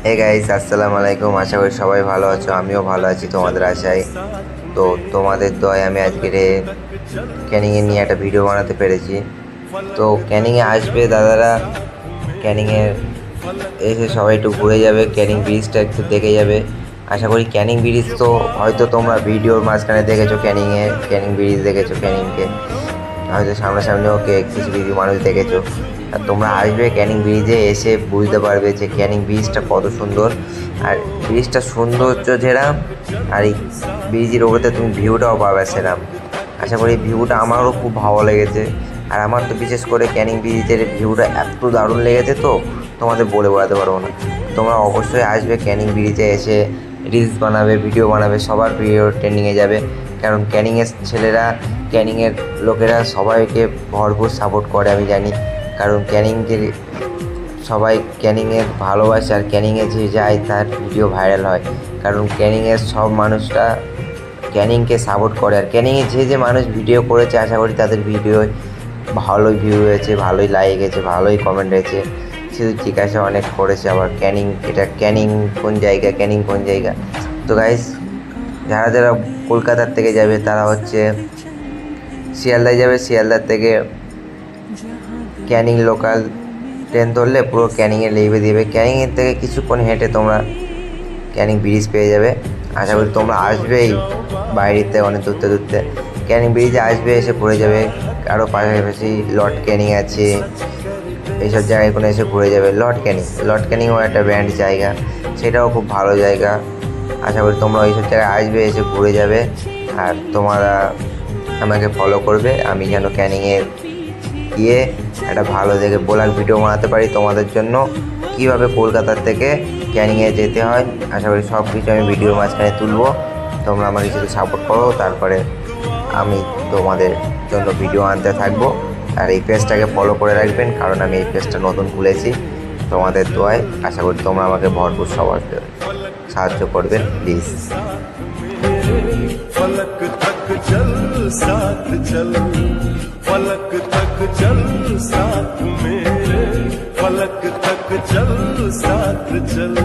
Hey guys, আসসালামু আলাইকুম। আশা করি সবাই ভালো আছো, আমিও ভালো আছি তোমাদের আশায়। তো তোমাদের দয় আমি আজকের ক্যানিংয়ে নিয়ে একটা ভিডিও বানাতে পেরেছি। তো ক্যানিংয়ে আসবে দাদারা, ক্যানিংয়ে এসে সবাই একটু ঘুরে যাবে, ক্যানিং ব্রিজটা একটু দেখে যাবে। আশা করি ক্যানিং ব্রিজ তো হয়তো তোমরা ভিডিওর মাঝখানে দেখেছো, ক্যানিং ব্রিজ দেখেছো, ক্যানিংকে হয়তো সামনাসামনিও কিছু কিছু মানুষ দেখেছো। আর তোমরা আসবে ক্যানিং ব্রিজে, এসে বুঝতে পারবে যে ক্যানিং ব্রিজটা কত সুন্দর। আর ব্রিজটা সৌন্দর্য যেরাম, আর এই ব্রিজের ওপরে তুমি ভিউটাও পাবে সেরাম। আশা করি ভিউটা আমারও খুব ভালো লেগেছে। আর আমার তো বিশেষ করে ক্যানিং ব্রিজের ভিউটা এত দারুণ লেগেছে, তো তোমাদের বলে বোঝাতে পারবো না। তোমরা অবশ্যই আসবে ক্যানিং ব্রিজে, এসে রিলস বানাবে, ভিডিও বানাবে, সবার ভিডিও ট্রেন্ডিংয়ে যাবে। কারণ ক্যানিংয়ের ছেলেরা, ক্যানিংয়ের লোকেরা সবাইকে ভরপুর সাপোর্ট করে, আমি জানি। কারণ ক্যানিংকে সবাই ক্যানিংয়ের ভালোবাসে, আর ক্যানিংয়ে যে যায় তার ভিডিও ভাইরাল হয়। কারণ ক্যানিংয়ের সব মানুষরা ক্যানিংকে সাপোর্ট করে। আর ক্যানিংয়ে যে মানুষ ভিডিও করেছে, আশা করি তাদের ভিডিও ভালোই ভিউ হয়েছে, ভালোই লাইক হয়েছে, ভালোই কমেন্ট হয়েছে। শুধু জিজ্ঞাসা অনেক করেছে আবার ক্যানিং কোন জায়গা, ক্যানিং কোন জায়গা। তো গাইস, যারা যারা কলকাতার থেকে যাবে তারা হচ্ছে শিয়ালদায় যাবে, শিয়ালদার থেকে ক্যানিং লোকাল ট্রেন ধরলে পুরো ক্যানিংয়ে নেমে দেবে। ক্যানিংয়ের থেকে কিছুক্ষণ হেঁটে তোমরা ক্যানিং ব্রিজ পেয়ে যাবে। আশা করি তোমরা আসবেই বাইরেতে অনেক দূরতে দূরতে। ক্যানিং ব্রিজে আসবে, এসে ঘুরে যাবে। আরও পাশাপাশি লর্ড ক্যানিং আছে, এইসব জায়গায় কোনো এসে ঘুরে যাবে। লর্ড ক্যানিংও একটা ব্র্যান্ড জায়গা, সেটাও খুব ভালো জায়গা। আশা করি তোমরা ওইসব জায়গায় আসবে, এসে ঘুরে যাবে। আর তোমরা আমাকে ফলো করবে, আমি যেন ক্যানিংয়ে গিয়ে একটা ভালো দেখে ব্লগ ভিডিও বানাতে পারি তোমাদের জন্য, কীভাবে কলকাতার থেকে ক্যানিংয়ে যেতে হয়। আশা করি সব কিছু আমি ভিডিওর মাঝখানে তুলবো। তোমরা আমাকে যদি সাপোর্ট করো, তারপরে আমি তোমাদের জন্য ভিডিও আনতে থাকবো। আর এই পেজটাকে ফলো করে রাখবেন, কারণ আমি এই পেজটা নতুন খুলেছি। তোমাদের দোয়ায় আশা করি তোমরা আমাকে ভরপুর সবার সাহায্য করবেন, প্লিজ। फलक तक चल साथ चल, फलक तक चल साथ मेरे, फलक तक चल साथ चल।